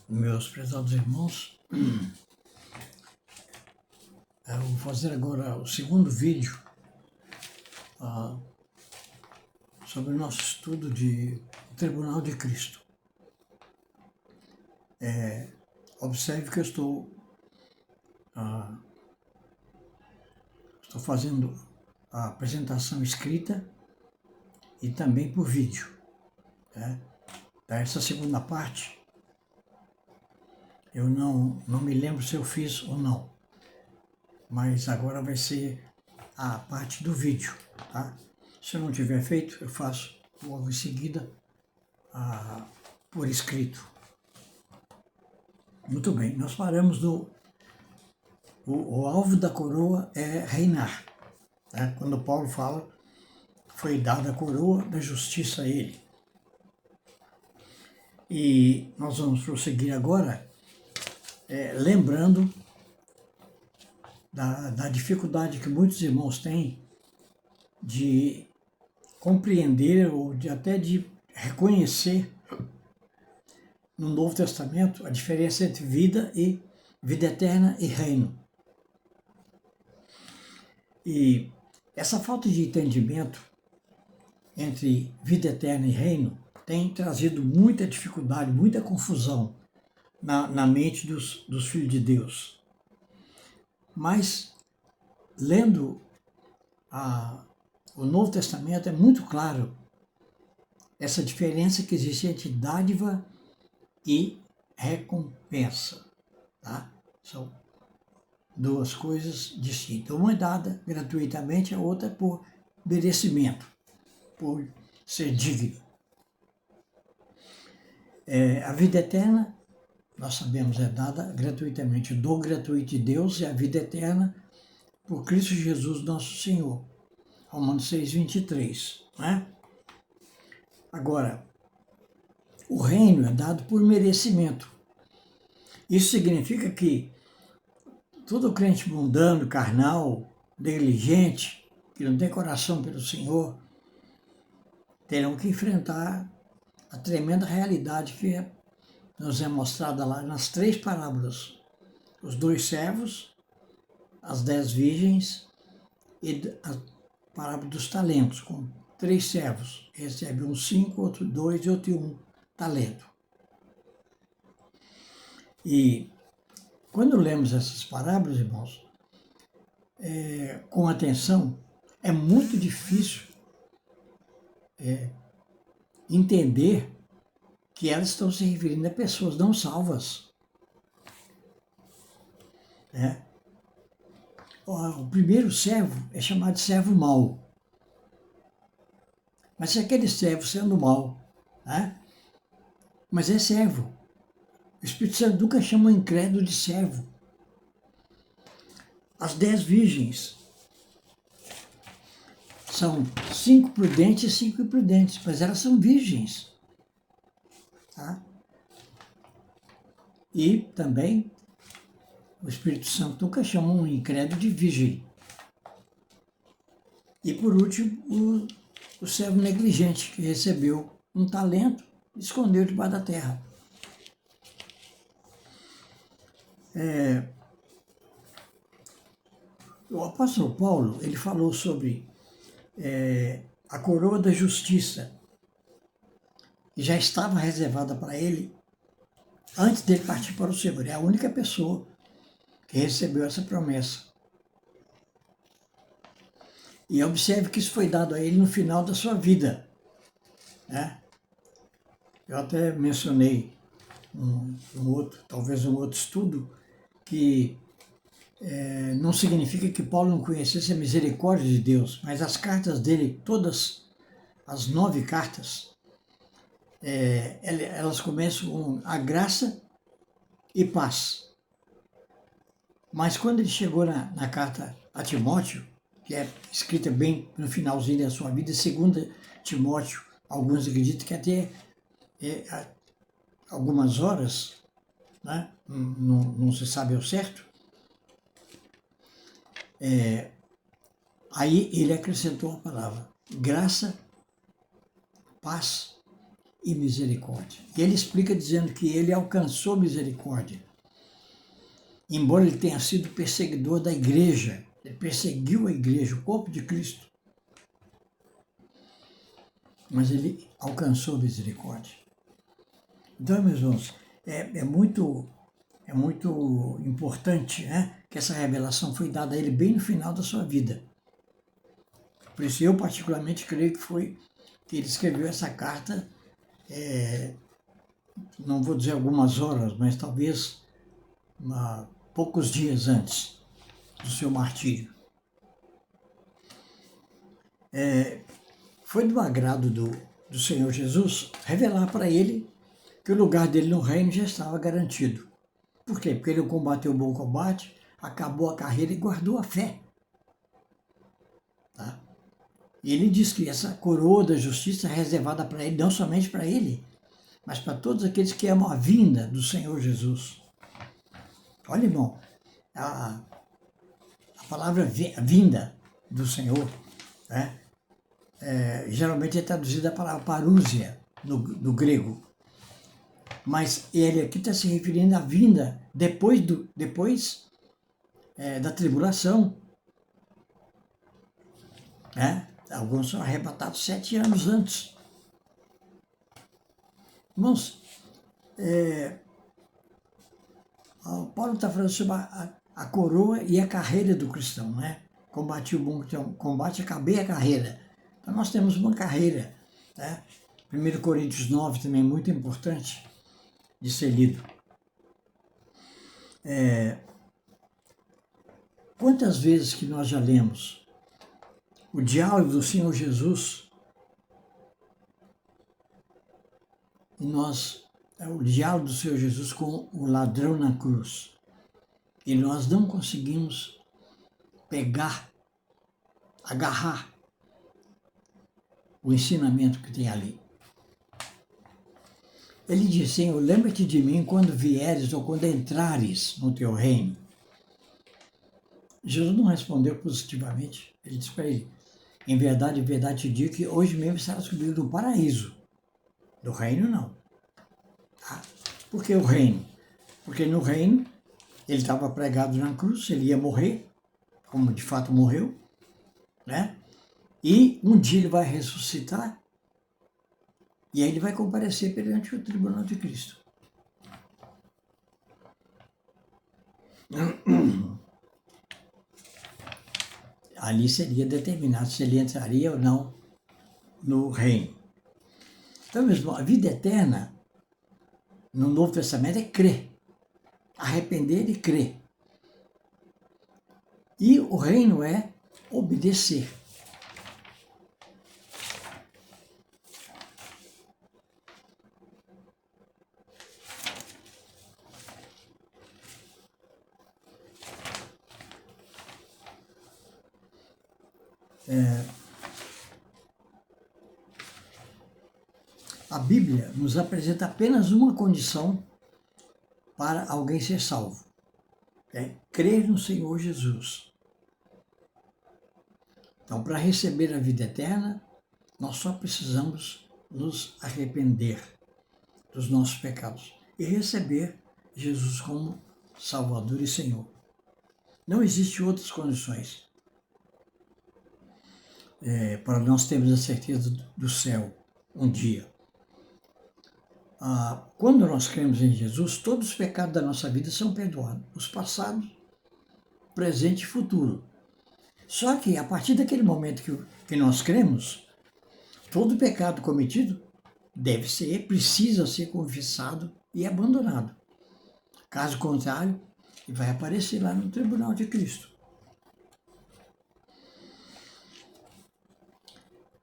Meus prezados irmãos, eu vou fazer agora o segundo vídeo sobre o nosso estudo de Tribunal de Cristo. Observe que eu estou fazendo a apresentação escrita e também por vídeo. Essa segunda parte, eu não me lembro se eu fiz ou não, mas agora vai ser a parte do vídeo, tá? Se eu não tiver feito, eu faço logo em seguida por escrito. Muito bem, nós paramos o alvo da coroa é reinar. Né? Quando Paulo fala, foi dada a coroa da justiça a ele. E nós vamos prosseguir agora, lembrando da dificuldade que muitos irmãos têm de compreender ou até de reconhecer no Novo Testamento a diferença entre vida eterna e reino. E essa falta de entendimento entre vida eterna e reino tem trazido muita dificuldade, muita confusão na mente dos filhos de Deus. Mas, lendo o Novo Testamento, é muito claro essa diferença que existe entre dádiva e recompensa. Tá? São duas coisas distintas. Uma é dada gratuitamente, a outra por merecimento, por ser digno. A vida eterna, nós sabemos, é dada gratuitamente. O dom gratuito de Deus é a vida eterna por Cristo Jesus, nosso Senhor. Romanos 6:23. Né? Agora, o reino é dado por merecimento. Isso significa que todo crente mundano, carnal, negligente, que não tem coração pelo Senhor, terão que enfrentar a tremenda realidade que nos é mostrada lá nas 3 parábolas. Os 2 servos, as 10 virgens e a parábola dos talentos, com 3 servos. Recebe um 5, outro 2 e outro 1 talento. E quando lemos essas parábolas, irmãos, com atenção, é muito difícil entender que elas estão se referindo a pessoas não salvas. O primeiro servo é chamado de servo mau. Mas se aquele servo sendo mau, mas é servo. O Espírito Santo nunca chama o incrédulo de servo. As 10 virgens são 5 prudentes e 5 imprudentes, mas elas são virgens. Tá? E também o Espírito Santo nunca chama um incrédulo de virgem. E por último, o servo negligente, que recebeu um talento e escondeu debaixo da terra. O apóstolo Paulo, ele falou sobre a coroa da justiça, que já estava reservada para ele antes dele partir para o Senhor. É a única pessoa que recebeu essa promessa. E observe que isso foi dado a ele no final da sua vida. Eu até mencionei talvez um outro estudo, que não significa que Paulo não conhecesse a misericórdia de Deus, mas as cartas dele, todas as 9 cartas, elas começam com a graça e paz. Mas quando ele chegou na carta a Timóteo, que é escrita bem no finalzinho da sua vida, 2 Timóteo, alguns acreditam que até algumas horas, não se sabe ao certo, aí ele acrescentou a palavra graça, paz e misericórdia. E ele explica dizendo que ele alcançou misericórdia. Embora ele tenha sido perseguidor da igreja, ele perseguiu a igreja, o corpo de Cristo. Mas ele alcançou misericórdia. Então, meus irmãos, é muito importante, né, que essa revelação foi dada a ele bem no final da sua vida. Por isso eu particularmente creio que ele escreveu essa carta, não vou dizer algumas horas, mas talvez poucos dias antes do seu martírio. Foi do agrado do Senhor Jesus revelar para ele que o lugar dele no reino já estava garantido. Por quê? Porque ele combateu o bom combate, acabou a carreira e guardou a fé. Tá? E ele diz que essa coroa da justiça é reservada para ele, não somente para ele, mas para todos aqueles que amam a vinda do Senhor Jesus. Olha, irmão, a palavra vinda do Senhor, né, geralmente é traduzida a palavra parúzia no grego. Mas ele aqui está se referindo à vinda depois da tribulação. Né? Alguns são arrebatados 7 anos antes. Irmãos, Paulo está falando sobre a coroa e a carreira do cristão, né? Combati o bom combate, acabei a carreira. Então nós temos uma carreira, né? 1 Coríntios 9 também é muito importante de ser lido. Quantas vezes que nós já lemos o diálogo do Senhor Jesus e o diálogo do Senhor Jesus com o ladrão na cruz, e nós não conseguimos agarrar o ensinamento que tem ali. Ele diz, Senhor, lembra-te de mim quando vieres ou quando entrares no teu reino. Jesus não respondeu positivamente. Ele disse para ele, em verdade te digo que hoje mesmo estarás comigo no paraíso. Do reino, não. Tá? Por que o reino? Porque no reino, ele estava pregado na cruz, ele ia morrer, como de fato morreu, né? E um dia ele vai ressuscitar, e aí ele vai comparecer perante o tribunal de Cristo. Ali seria determinado se ele entraria ou não no reino. Então, mesmo, a vida eterna, no Novo Testamento, é crer. Arrepender e crer. E o reino é obedecer. A Bíblia nos apresenta apenas uma condição para alguém ser salvo. É crer no Senhor Jesus. Então, para receber a vida eterna, nós só precisamos nos arrepender dos nossos pecados e receber Jesus como Salvador e Senhor. Não existem outras condições para nós termos a certeza do céu um dia. Quando nós cremos em Jesus, todos os pecados da nossa vida são perdoados, os passados, presente e futuro. Só que a partir daquele momento que nós cremos, todo pecado cometido precisa ser confessado e abandonado. Caso contrário, ele vai aparecer lá no tribunal de Cristo.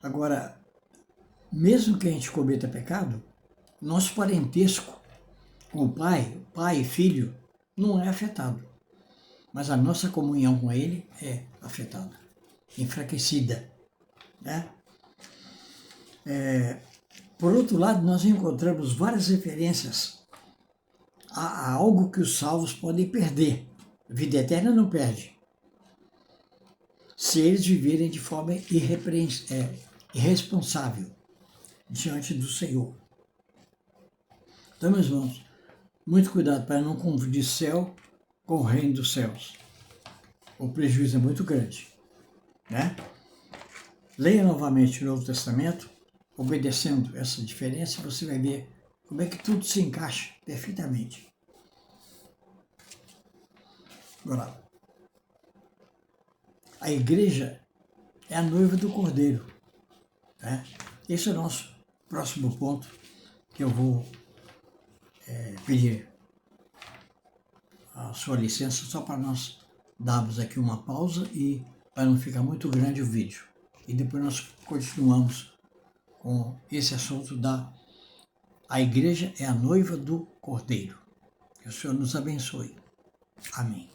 Agora, mesmo que a gente cometa pecado, nosso parentesco com o pai e filho, não é afetado. Mas a nossa comunhão com ele é afetada, enfraquecida. Né? Por outro lado, nós encontramos várias referências a algo que os salvos podem perder. A vida eterna não perde. Se eles viverem de forma irresponsável diante do Senhor. Então, meus irmãos, muito cuidado para não confundir céu com o reino dos céus. O prejuízo é muito grande, né? Leia novamente o Novo Testamento, obedecendo essa diferença, você vai ver como é que tudo se encaixa perfeitamente. Agora, a igreja é a noiva do Cordeiro, né? Esse é o nosso próximo ponto que eu vou pedir a sua licença só para nós darmos aqui uma pausa e para não ficar muito grande o vídeo. E depois nós continuamos com esse assunto da a igreja é a noiva do Cordeiro. Que o Senhor nos abençoe. Amém.